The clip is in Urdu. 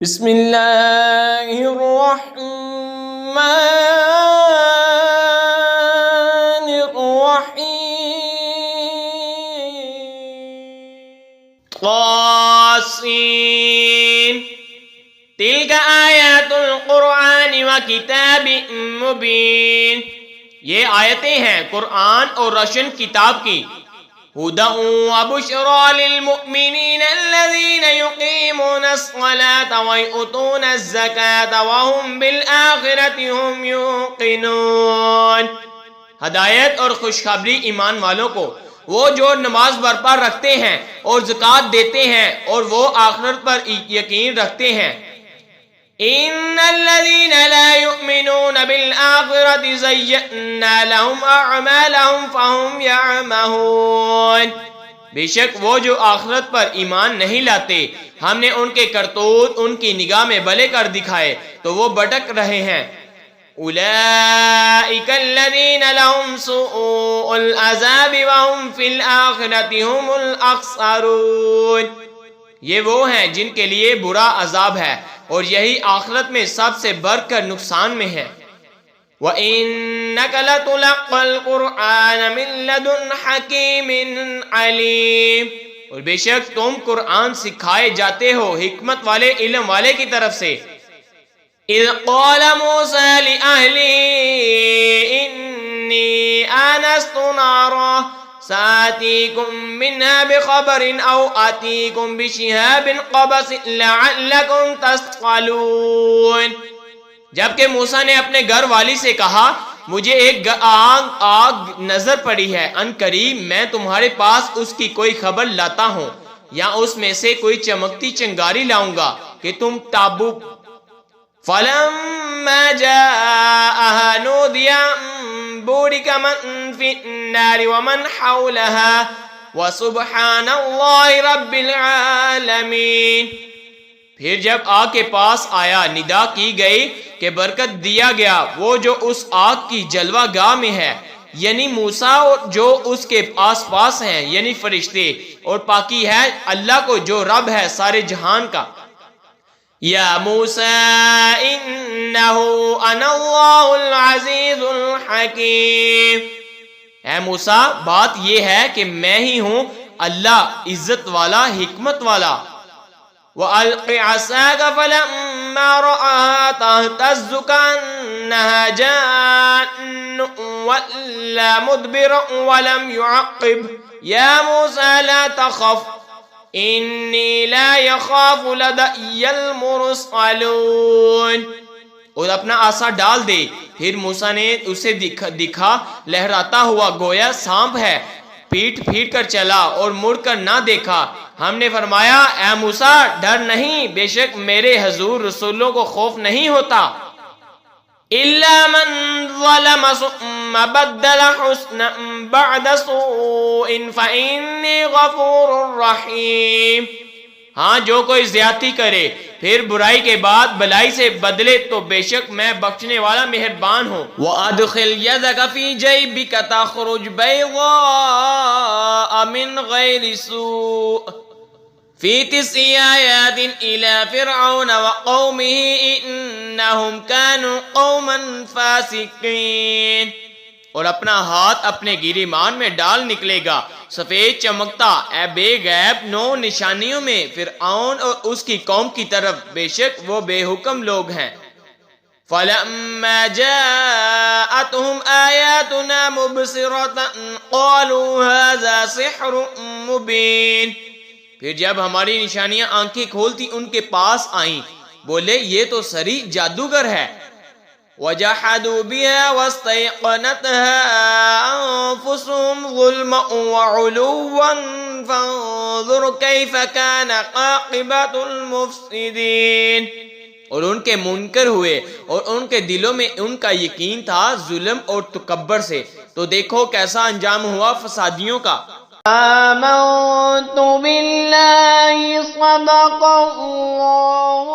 بسم اللہ الرحمن الرحیم طاسین تلک آیات القرآن وکتاب مبین، یہ آیتیں ہیں قرآن اور روشن کتاب کی۔ ہدی وبشری للمؤمنین الذین یقیمون الصلاة ویؤتون الزکاة وهم بالآخرة هم یوقنون، ہدایت اور خوشخبری ایمان والوں کو، وہ جو نماز برپا رکھتے ہیں اور زکوٰۃ دیتے ہیں اور وہ آخرت پر یقین رکھتے ہیں۔ ان الذین لا یؤمنون بالآخرة زینا لهم اعمالهم فهم یعمہون، بے شک وہ جو آخرت پر ایمان نہیں لاتے ہم نے ان کے کرتوت ان کی نگاہ میں بھلے کر دکھائے تو وہ بھٹک رہے ہیں۔ اولئک الذین لهم سوء العذاب وهم فی الآخرة هم الاخسرون، یہ وہ ہیں جن کے لیے برا عذاب ہے اور یہی آخرت میں سب سے بڑھ کر نقصان میں ہے۔ وَإِنَّكَ لَتُلَقَّى الْقُرْآنَ مِن لَّدُنْ حَكِيمٍ عَلِيمٍ، اور بے شک تم قرآن سکھائے جاتے ہو حکمت والے علم والے کی طرف سے۔ اِذْ قَالَ مُوسَىٰ لِأَهْلِهِ إِنِّي آنَسْتُ نَارًا سآتيكم منها بخبر أو آتيكم بشهاب قبس لعلكم تصطلون، جبکہ موسیٰ نے اپنے گھر والی سے کہا مجھے ایک آگ نظر پڑی ہے، ان قریب میں تمہارے پاس اس کی کوئی خبر لاتا ہوں یا اس میں سے کوئی چمکتی چنگاری لاؤں گا کہ تم تابو۔ فَلَمَّا جَاءَهَا نُودِيَ بُورِكَ مَن فِي النَّارِ وَمَنْ حَوْلَهَا وَسُبْحَانَ اللَّهِ رَبِّ الْعَالَمِينَ، پھر جب آگ کے پاس آیا ندا کی گئی کہ برکت دیا گیا وہ جو اس آگ کی جلوہ گاہ میں ہے، یعنی موسیٰ اور جو اس کے آس پاس ہیں یعنی فرشتے، اور پاکی ہے اللہ کو جو رب ہے سارے جہان کا۔ یا موسیٰ انہو انا اللہ العزیز الحکیم، اے موسیٰ بات یہ ہے کہ میں ہی ہوں اللہ عزت والا حکمت والا۔ وَأَلْقِ عَصَاكَ فَلَمَّا رَآهَا تَهْتَزُّ كَأَنَّهَا جَانٌّ وَلَّىٰ مُدْبِرًا وَلَمْ يُعَقِّبْ يَا مُوسَىٰ لَا تَخَفْ إِنِّي لَا يَخَافُ لَدَيَّ الْمُرْسَلُونَ، اور اپنا عصا ڈال دے۔ پھر موسیٰ نے اسے دکھا لہراتا ہوا گویا سانپ ہے، پیٹ پھیر کر چلا اور مڑ کر نہ دیکھا۔ ہم نے فرمایا اے موسیٰ ڈر نہیں، بے شک میرے حضور رسولوں کو خوف نہیں ہوتا۔ إِلَّا مَن ظَلَمَ ثُمَّ بَدَّلَ حُسْنًا بَعْدَ سُوءٍ فَإِنِّي غَفُورٌ رَحِيمٌ، ہاں جو کوئی زیادتی کرے پھر برائی کے بعد بلائی سے بدلے تو بے شک میں بخشنے والا مہربان ہوں۔ وَأَدْخِلْ يَدَكَ فِي جَيْبِكَ تَخْرُجْ بَيْضَاءَ مِنْ غَيْرِ سُوءٍ فِي 9 آيَاتٍ إِلَى فِرْعَوْنَ وَقَوْمِهِ إِنَّهُمْ كَانُوا قَوْمًا فَاسِقِينَ، اور اپنا ہاتھ اپنے گریبان میں ڈال نکلے گا سفید چمکتا اے بے غیب 9 نشانیوں میں فرعون اور اس کی قوم کی طرف، بے شک وہ بے حکم لوگ ہیں۔ فَلَمَّا جَاءَتْهُمْ آيَاتُنَا مُبْصِرَةً قَالُوا هَذَا سِحْرٌ مُبِينٌ، پھر جب ہماری نشانیاں آنکھیں کھولتی ان کے پاس آئیں بولے یہ تو صریح جادوگر ہے۔ وَجَحَدُوا بِهَا وَاسْتَيْقَنَتْهَا أَنفُسُهُمْ ظُلْمًا وَعُلُوًّا فَانظُرْ كَيْفَ كَانَ عَاقِبَةُ الْمُفْسِدِينَ، اور ان کے منکر ہوئے اور ان کے دلوں میں ان کا یقین تھا ظلم اور تکبر سے، تو دیکھو کیسا انجام ہوا فسادیوں کا۔ آمنت باللہ صدق اللہ